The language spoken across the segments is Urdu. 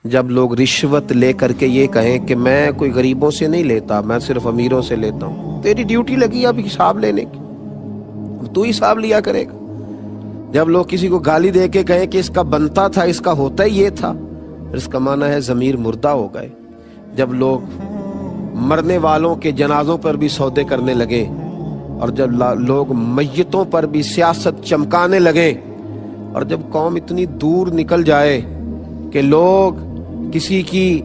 جب لوگ رشوت لے کر کے یہ کہیں کہ میں کوئی غریبوں سے نہیں لیتا، میں صرف امیروں سے لیتا ہوں، تیری ڈیوٹی لگی اب حساب لینے کی، تو حساب لیا کرے گا۔ جب لوگ کسی کو گالی دے کے کہیں کہ اس کا بنتا تھا، اس کا ہوتا ہی یہ تھا، اس کا معنی ہے ضمیر مردہ ہو گئے۔ جب لوگ مرنے والوں کے جنازوں پر بھی سودے کرنے لگے، اور جب لوگ میتوں پر بھی سیاست چمکانے لگے، اور جب قوم اتنی دور نکل جائے کہ لوگ کسی کی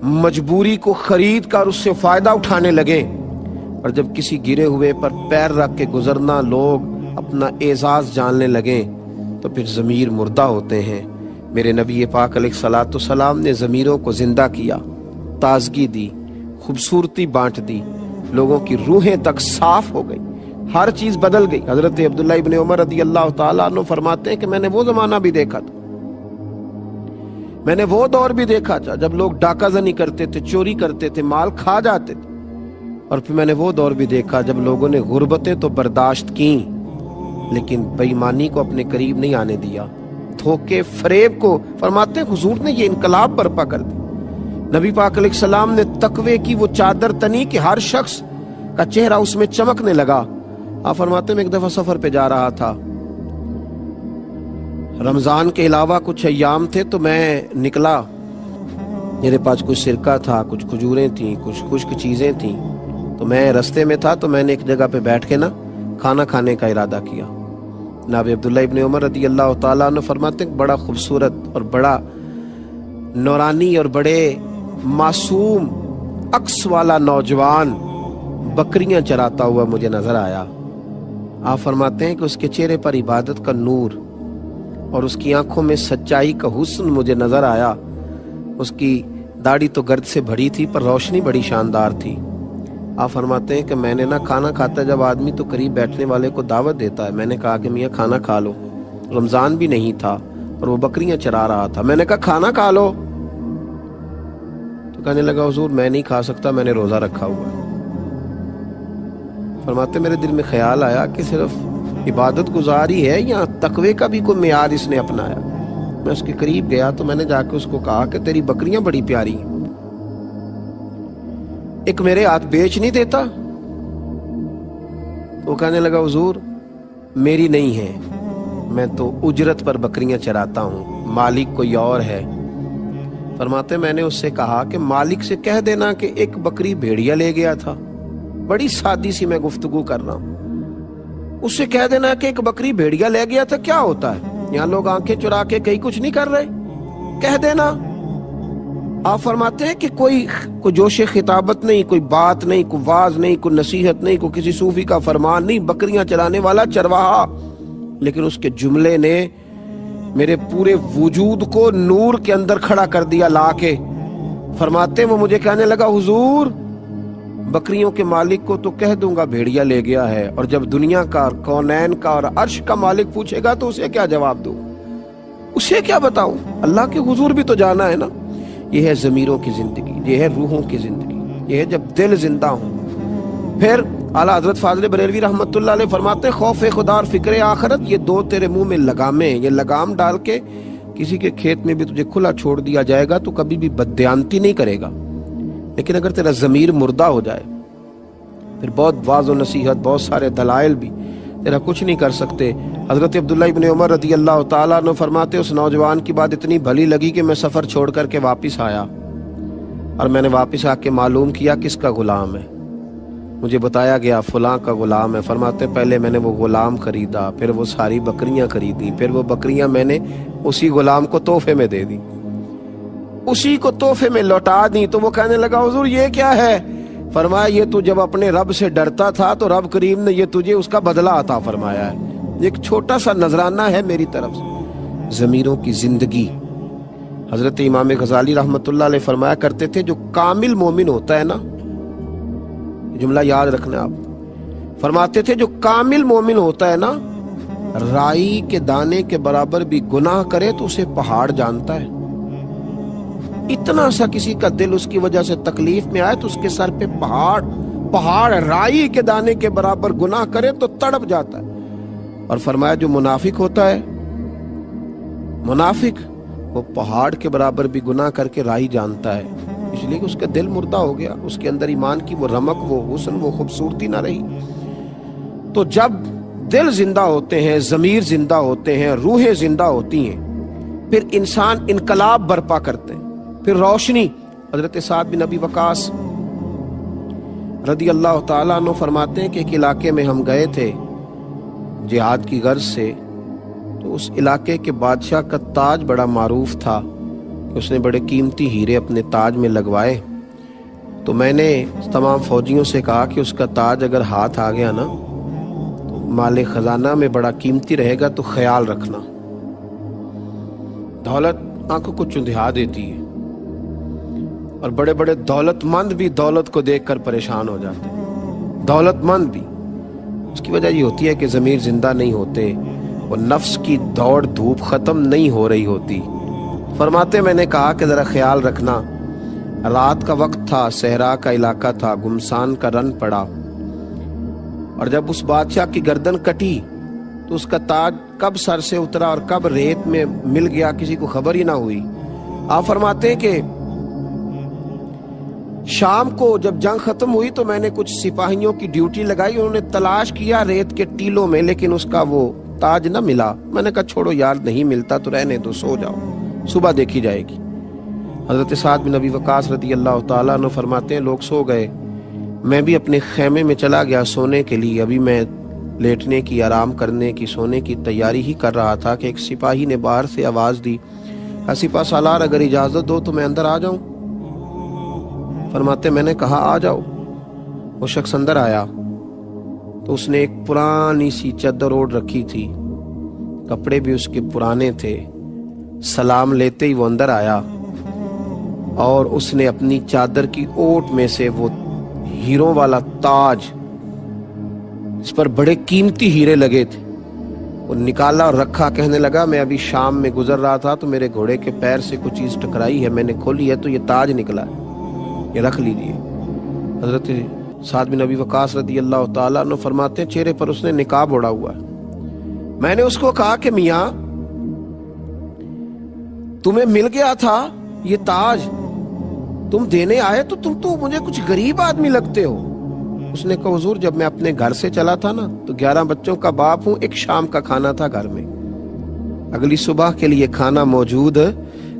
مجبوری کو خرید کر اس سے فائدہ اٹھانے لگے، اور جب کسی گرے ہوئے پر پیر رکھ کے گزرنا لوگ اپنا اعزاز جاننے لگیں، تو پھر ضمیر مردہ ہوتے ہیں۔ میرے نبی پاک علیہ الصلوۃ والسلام نے ضمیروں کو زندہ کیا، تازگی دی، خوبصورتی بانٹ دی، لوگوں کی روحیں تک صاف ہو گئی، ہر چیز بدل گئی۔ حضرت عبداللہ ابن عمر رضی اللہ تعالیٰ عنہ فرماتے ہیں کہ میں نے وہ زمانہ بھی دیکھا تھا، میں نے وہ دور بھی دیکھا تھا جب لوگ ڈاکہ زنی کرتے تھے، چوری کرتے تھے، مال کھا جاتے تھے، اور پھر میں نے وہ دور بھی دیکھا جب لوگوں نے غربتیں تو برداشت کیں لیکن بے ایمانی کو اپنے قریب نہیں آنے دیا، دھوکے فریب کو۔ فرماتے ہیں حضور نے یہ انقلاب برپا کر دی۔ نبی پاک علیہ السلام نے تقوی کی وہ چادر تنی کہ ہر شخص کا چہرہ اس میں چمکنے لگا۔ آپ فرماتے ہیں میں ایک دفعہ سفر پہ جا رہا تھا، رمضان کے علاوہ کچھ ایام تھے، تو میں نکلا، میرے پاس کچھ سرکہ تھا، کچھ کھجوریں تھیں، کچھ خشک چیزیں تھیں، تو میں رستے میں تھا، تو میں نے ایک جگہ پہ بیٹھ کے کھانا کھانے کا ارادہ کیا۔ جناب عبداللہ ابن عمر رضی اللہ تعالیٰ عنہ فرماتے ہیں بڑا خوبصورت اور بڑا نورانی اور بڑے معصوم عکس والا نوجوان بکریاں چراتا ہوا مجھے نظر آیا۔ آپ فرماتے ہیں کہ اس کے چہرے پر عبادت کا نور اور اس کی آنکھوں میں سچائی کا حسن مجھے نظر آیا۔ اس کی داڑھی تو گرد سے بھری تھی پر روشنی بڑی شاندار تھی۔ آپ فرماتے ہیں کہ میں نے کھانا کھاتا جب آدمی تو قریب بیٹھنے والے کو دعوت دیتا ہے، میں نے کہا کہ میاں کھانا کھا لو، رمضان بھی نہیں تھا اور وہ بکریاں چرا رہا تھا، میں نے کہا کھانا کھا لو، تو کہنے لگا حضور میں نہیں کھا سکتا، میں نے روزہ رکھا ہوا ہے۔ فرماتے میرے دل میں خیال آیا کہ صرف عبادت گزاری ہے یا تقوی کا بھی کوئی معیار اس نے اپنایا۔ میں اس کے قریب گیا تو میں نے جا کے اس کو کہا کہ تیری بکریاں بڑی پیاری ہیں، ایک میرے ہاتھ بیچ نہیں دیتا؟ تو وہ کہنے لگا حضور میری نہیں ہے، میں تو اجرت پر بکریاں چراتا ہوں، مالک کوئی اور ہے۔ فرماتے میں نے اس سے کہا کہ مالک سے کہہ دینا کہ ایک بکری بھیڑیا لے گیا تھا، بڑی سادی سی میں گفتگو کر رہا ہوں، اس سے کہہ دینا کہ ایک بکری بھیڑیا لے گیا تھا، کیا ہوتا ہے؟ یہاں لوگ آنکھیں چرا کے کہیں کچھ نہیں کر رہے، کہہ دینا۔ آپ فرماتے ہیں کہ کوئی جوش خطابت نہیں، کوئی بات نہیں، کوئی واز نہیں، کوئی نصیحت نہیں، کوئی کسی صوفی کا فرمان نہیں، بکریاں چرانے والا چرواہا، لیکن اس کے جملے نے میرے پورے وجود کو نور کے اندر کھڑا کر دیا لا کے۔ فرماتے ہیں وہ مجھے کہنے لگا حضور بکریوں کے مالک کو تو کہہ دوں گا بھیڑیا لے گیا ہے، اور جب دنیا کا، کونین کا اور عرش کا مالک پوچھے گا تو اسے کیا جواب دوں، اسے کیا بتاؤں؟ اللہ کے حضور بھی تو جانا ہے نا۔ یہ ہے ضمیروں کی زندگی، یہ ہے روحوں کی زندگی، یہ ہے جب دل زندہ ہوں۔ پھر اعلیٰ حضرت فاضل بریلوی رحمت اللہ علیہ فرماتے ہیں خوف خدا اور فکر آخرت یہ دو تیرے منہ میں لگامیں ہیں، یہ لگام ڈال کے کسی کے کھیت میں بھی تجھے کھلا چھوڑ دیا جائے گا تو کبھی بھی بددیانتی نہیں کرے گا، لیکن اگر تیرا ضمیر مردہ ہو جائے پھر بہت واضح و نصیحت، بہت سارے دلائل بھی تیرا کچھ نہیں کر سکتے۔ حضرت عبداللہ ابن عمر رضی اللہ تعالیٰ عنہ فرماتے اس نوجوان کی بات اتنی بھلی لگی کہ میں سفر چھوڑ کر کے واپس آیا، اور میں نے واپس آ کے معلوم کیا کس کا غلام ہے۔ مجھے بتایا گیا فلاں کا غلام ہے۔ فرماتے پہلے میں نے وہ غلام خریدا، پھر وہ ساری بکریاں خریدیں، پھر وہ بکریاں میں نے اسی غلام کو تحفے میں دے دی، اسی کو تحفے میں لوٹا دی۔ تو وہ کہنے لگا حضور یہ کیا ہے؟ فرمایا یہ تو جب اپنے رب سے ڈرتا تھا تو رب کریم نے یہ تجھے اس کا بدلہ عطا فرمایا ہے، ایک چھوٹا سا نذرانہ ہے میری طرف سے۔ ضمیروں کی زندگی۔ حضرت امام غزالی رحمت اللہ علیہ فرمایا کرتے تھے جو کامل مومن ہوتا ہے نا، جملہ یاد رکھنا آپ، فرماتے تھے جو کامل مومن ہوتا ہے نا، رائی کے دانے کے برابر بھی گناہ کرے تو اسے پہاڑ جانتا ہے۔ اتنا سا کسی کا دل اس کی وجہ سے تکلیف میں آئے تو اس کے سر پہ پہاڑ رائی کے دانے کے برابر گناہ کرے تو تڑپ جاتا ہے۔ اور فرمایا جو منافق ہوتا ہے، منافق وہ پہاڑ کے برابر بھی گناہ کر کے راہی جانتا ہے، اس لیے کہ اس کا دل مردہ ہو گیا، اس کے اندر ایمان کی وہ رمق، وہ حسن، وہ خوبصورتی نہ رہی۔ تو جب دل زندہ ہوتے ہیں، ضمیر زندہ ہوتے ہیں، روحیں زندہ ہوتی ہیں، پھر انسان انقلاب برپا کرتے ہیں، پھر روشنی۔ حضرت سعد بن ابی وقاص رضی اللہ تعالیٰ عنہ فرماتے ہیں کہ ایک علاقے میں ہم گئے تھے جہاد کی غرض سے، تو اس علاقے کے بادشاہ کا تاج بڑا معروف تھا کہ اس نے بڑے قیمتی ہیرے اپنے تاج میں لگوائے۔ تو میں نے تمام فوجیوں سے کہا کہ اس کا تاج اگر ہاتھ آ گیا نا تو مال خزانہ میں بڑا قیمتی رہے گا، تو خیال رکھنا۔ دولت آنکھوں کو چندھا دیتی ہے، اور بڑے بڑے دولت مند بھی دولت کو دیکھ کر پریشان ہو جاتے ہیں، دولت مند بھی۔ اس کی وجہ یہ ہوتی ہے کہ ضمیر زندہ نہیں ہوتے، وہ نفس کی دوڑ دھوپ ختم نہیں ہو رہی ہوتی۔ فرماتے میں نے کہا کہ ذرا خیال رکھنا، رات کا وقت تھا، صحرا کا علاقہ تھا، گمسان کا رن پڑا، اور جب اس بادشاہ کی گردن کٹی تو اس کا تاج کب سر سے اترا اور کب ریت میں مل گیا کسی کو خبر ہی نہ ہوئی۔ آپ فرماتے ہیں کہ شام کو جب جنگ ختم ہوئی تو میں نے کچھ سپاہیوں کی ڈیوٹی لگائی، انہوں نے تلاش کیا ریت کے ٹیلوں میں، لیکن اس کا وہ تاج نہ ملا۔ میں نے کہا چھوڑو یار، نہیں ملتا تو رہنے دو، سو جاؤ، صبح دیکھی جائے گی۔ حضرت سعد بن ابی وقاص رضی اللہ تعالیٰ عنہ فرماتے ہیں لوگ سو گئے، میں بھی اپنے خیمے میں چلا گیا سونے کے لیے۔ ابھی میں لیٹنے کی، آرام کرنے کی، سونے کی تیاری ہی کر رہا تھا کہ ایک سپاہی نے باہر سے آواز دی، سپاہ سالار اگر اجازت دو تو میں اندر آ جاؤں۔ فرماتے میں نے کہا آ جاؤ۔ وہ شخص اندر آیا تو اس نے ایک پرانی سی چادر اوڑھ رکھی تھی، کپڑے بھی اس کے پرانے تھے۔ سلام لیتے ہی وہ اندر آیا اور اس نے اپنی چادر کی اوٹ میں سے وہ ہیروں والا تاج، اس پر بڑے قیمتی ہیرے لگے تھے، وہ نکالا اور رکھا۔ کہنے لگا میں ابھی شام میں گزر رہا تھا تو میرے گھوڑے کے پیر سے کچھ چیز ٹکرائی ہے، میں نے کھولی ہے تو یہ تاج نکلا ہے، یہ رکھ لیجیے۔ حضرت سعد بن ابی وقاص رضی اللہ تعالیٰ عنہ فرماتے ہیں چہرے پر اس نے نقاب اوڑھا ہوا ہے۔ میں نے اس کو کہا کہ میاں تمہیں مل گیا تھا یہ تاج، تم دینے آئے تو تم تو مجھے کچھ غریب آدمی لگتے ہو۔ اس نے کہا حضور جب میں اپنے گھر سے چلا تھا نا تو 11 بچوں کا باپ ہوں، ایک شام کا کھانا تھا گھر میں، اگلی صبح کے لیے کھانا موجود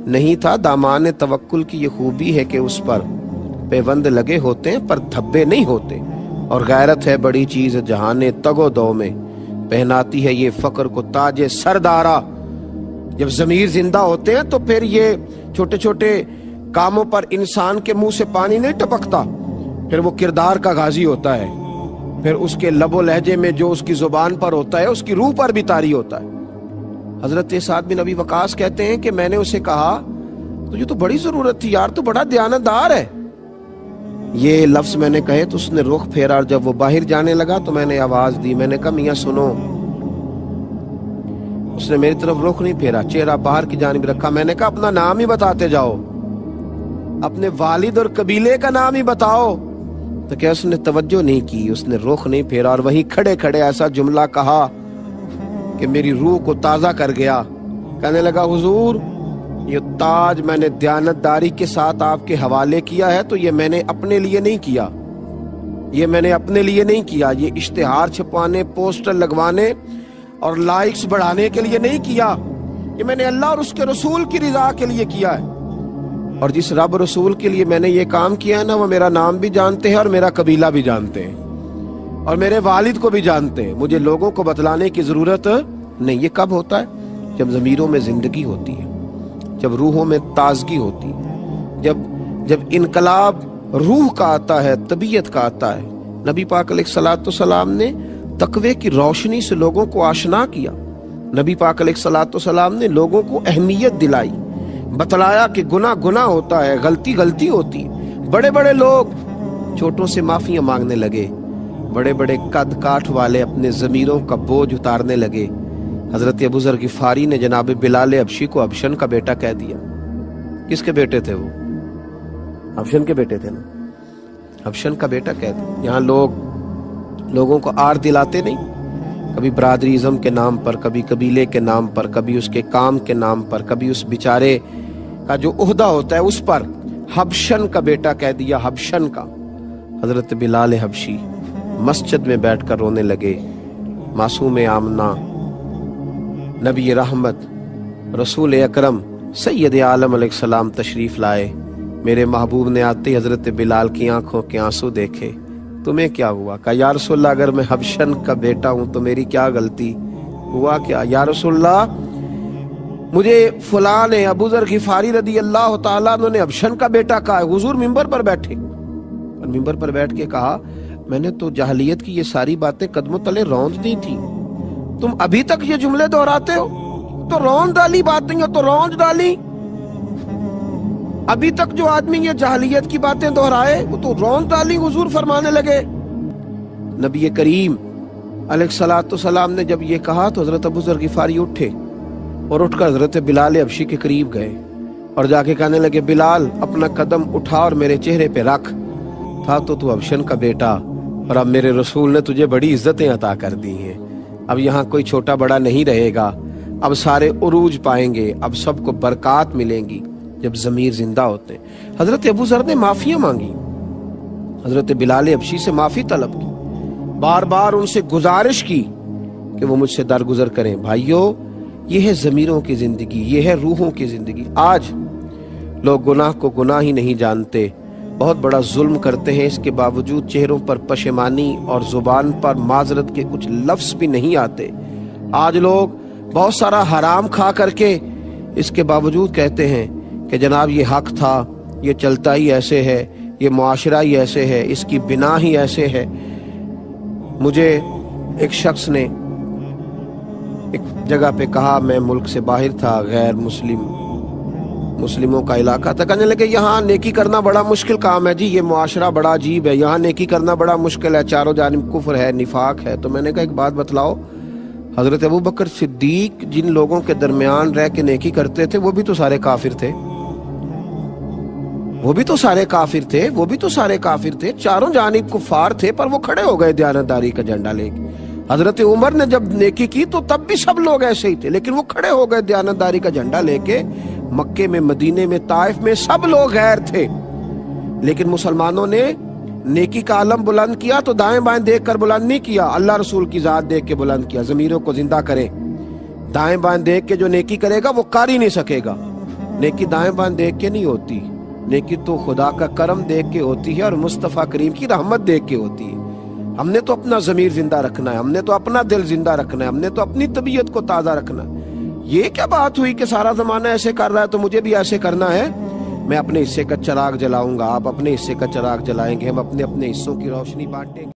نہیں تھا۔ دامان توکل کی یہ خوبی ہے کہ اس پر پیوند لگے ہوتے ہیں پر دھبے نہیں ہوتے، اور غیرت ہے بڑی چیز جہان تگ و دو میں، پہناتی ہے یہ فقر کو تاج سردارا۔ جب ضمیر زندہ ہوتے ہیں تو پھر یہ چھوٹے چھوٹے کاموں پر انسان کے منہ سے پانی نہیں ٹپکتا، پھر وہ کردار کا غازی ہوتا ہے، پھر اس کے لب و لہجے میں جو اس کی زبان پر ہوتا ہے اس کی روح پر بھی طاری ہوتا ہے۔ حضرت سعد بن ابی وقاص کہتے ہیں کہ میں نے اسے کہا تجھے تو بڑی ضرورت تھی یار، تو بڑا دیانتدار ہے۔ یہ لفظ میں نے کہے تو اس نے رخ پھیرا، اور جب وہ باہر جانے لگا تو میں نے آواز دی، میں نے کہا میاں سنو۔ اس نے میری طرف رخ نہیں پھیرا، چہرہ باہر کی جانب رکھا۔ میں نے کہا اپنا نام ہی بتاتے جاؤ، اپنے والد اور قبیلے کا نام ہی بتاؤ۔ تو کیا اس نے توجہ نہیں کی، اس نے رخ نہیں پھیرا، اور وہیں کھڑے کھڑے ایسا جملہ کہا کہ میری روح کو تازہ کر گیا۔ کہنے لگا حضور یہ تاج میں نے دیانتداری کے ساتھ آپ کے حوالے کیا ہے، تو یہ میں نے اپنے لیے نہیں کیا، یہ میں نے اپنے لیے نہیں کیا، یہ اشتہار چھپانے، پوسٹر لگوانے اور لائکس بڑھانے کے لیے نہیں کیا، یہ میں نے اللہ اور اس کے رسول کی رضا کے لیے کیا ہے۔ اور جس رب رسول کے لیے میں نے یہ کام کیا ہے نا، وہ میرا نام بھی جانتے ہیں اور میرا قبیلہ بھی جانتے ہیں اور میرے والد کو بھی جانتے ہیں، مجھے لوگوں کو بتلانے کی ضرورت نہیں۔ یہ کب ہوتا ہے؟ جب ضمیروں میں زندگی ہوتی ہے، جب روحوں میں تازگی ہوتی ہے، جب انقلاب روح کا آتا ہے، طبیعت کا آتا ہے۔ نبی پاک علیہ الصلوۃ والسلام نے تقوی کی روشنی سے لوگوں کو آشنا کیا، نبی پاک علیہ الصلوۃ والسلام نے لوگوں کو اہمیت دلائی، بتلایا کہ گناہ گناہ ہوتا ہے، غلطی غلطی ہوتی ہے۔ بڑے بڑے لوگ چھوٹوں سے معافیاں مانگنے لگے، بڑے بڑے قد کاٹھ والے اپنے ضمیروں کا بوجھ اتارنے لگے۔ حضرت ابو ذر غفاری نے جناب بلال حبشی کو حبشن کا بیٹا کہہ دیا۔ کس کے بیٹے تھے وہ؟ حبشن کے بیٹے تھے نا، حبشن کا بیٹا کہہ دیا۔ یہاں لوگوں کو آر دلاتے نہیں، کبھی برادریزم کے نام پر، کبھی قبیلے کے نام پر، کبھی اس کے کام کے نام پر، کبھی اس بیچارے کا جو عہدہ ہوتا ہے اس پر حبشن کا بیٹا کہہ دیا، حبشن کا۔ حضرت بلال حبشی مسجد میں بیٹھ کر رونے لگے۔ معصوم آمنہ، نبی رحمت، رسول اکرم سید عالم علیہ السلام تشریف لائے۔ میرے محبوب نے آتے ہی حضرت بلال کی آنکھوں کے آنسو دیکھے۔ تمہیں کیا ہوا؟ کہا یا رسول اللہ اگر میں حبشن کا بیٹا ہوں تو میری کیا غلطی؟ ہوا کیا؟ یا رسول اللہ مجھے فلاں نے، ابو ذر غفاری رضی اللہ تعالیٰ عنہ نے حبشن کا بیٹا کہا ہے۔ حضور منبر پر بیٹھے اور منبر پر بیٹھ کے کہا میں نے تو جاہلیت کی یہ ساری باتیں قدموں تلے روند دی تھی، تم ابھی تک یہ جملے دہراتے ہو؟ تو روند ڈالی باتیں تو روند ڈالی، ابھی تک جو آدمی یہ جاہلیت کی باتیں دہرائے وہ تو روند ڈالی۔ حضور فرمانے لگے۔ نبی کریم علیہ السلام نے جب یہ کہا تو حضرت ابو ذر غفاری اٹھے اور اٹھ کر حضرت بلال حبشی کے قریب گئے اور جا کے کہنے لگے بلال اپنا قدم اٹھا اور میرے چہرے پہ رکھ، تھا تو حبشن کا بیٹا اور اب میرے رسول نے تجھے بڑی عزتیں عطا کر دی ہیں، اب یہاں کوئی چھوٹا بڑا نہیں رہے گا، اب سارے عروج پائیں گے، اب سب کو برکات ملیں گی جب ضمیر زندہ ہوتے ہیں۔ حضرت ابو ذر نے معافیاں مانگی، حضرت بلال حبشی سے معافی طلب کی، بار بار ان سے گزارش کی کہ وہ مجھ سے درگزر کریں۔ بھائیو یہ ہے ضمیروں کی زندگی، یہ ہے روحوں کی زندگی۔ آج لوگ گناہ کو گناہ ہی نہیں جانتے، بہت بڑا ظلم کرتے ہیں، اس کے باوجود چہروں پر پشیمانی اور زبان پر معذرت کے کچھ لفظ بھی نہیں آتے۔ آج لوگ بہت سارا حرام کھا کر کے اس کے باوجود کہتے ہیں کہ جناب یہ حق تھا، یہ چلتا ہی ایسے ہے، یہ معاشرہ ہی ایسے ہے، اس کی بنا ہی ایسے ہے۔ مجھے ایک شخص نے ایک جگہ پہ کہا، میں ملک سے باہر تھا، غیر مسلموں کا علاقہ تھا، کہنے لگے یہاں نیکی کرنا بڑا مشکل کام ہے جی، یہ معاشرہ بڑا عجیب ہے، یہاں نیکی کرنا بڑا مشکل ہے، چاروں جانب کفر ہے، نفاق ہے۔ تو میں نے کہا ایک بات بتلاؤ، حضرت ابو بکر صدیق جن لوگوں کے درمیان رہ کے نیکی کرتے تھے وہ بھی تو سارے کافر تھے، وہ بھی تو سارے کافر تھے، وہ بھی تو سارے کافر تھے، چاروں جانب کفار تھے، پر وہ کھڑے ہو گئے دیانتداری کا جھنڈا لے کے۔ حضرت عمر نے جب نیکی کی تو تب بھی سب لوگ ایسے ہی تھے، لیکن وہ کھڑے ہو گئے دیانتداری کا جھنڈا لے کے۔ مکے میں، مدینے میں، طائف میں سب لوگ غیر تھے، لیکن مسلمانوں نے نیکی کا علم بلند کیا تو دائیں بائیں دیکھ کر بلند نہیں کیا، اللہ رسول کی ذات دیکھ کے بلند کیا۔ ضمیروں کو زندہ کریں، دائیں بائیں دیکھ کے جو نیکی کرے گا وہ کر ہی نہیں سکے گا۔ نیکی دائیں بائیں دیکھ کے نہیں ہوتی، نیکی تو خدا کا کرم دیکھ کے ہوتی ہے اور مصطفیٰ کریم کی رحمت دیکھ کے ہوتی ہے۔ ہم نے تو اپنا ضمیر زندہ رکھنا ہے، ہم نے تو اپنا دل زندہ رکھنا ہے، ہم نے تو اپنی طبیعت کو تازہ رکھنا ہے۔ یہ کیا بات ہوئی کہ سارا زمانہ ایسے کر رہا ہے تو مجھے بھی ایسے کرنا ہے؟ میں اپنے حصے کا چراغ جلاؤں گا، آپ اپنے حصے کا چراغ جلائیں گے، ہم اپنے اپنے حصوں کی روشنی بانٹیں گے۔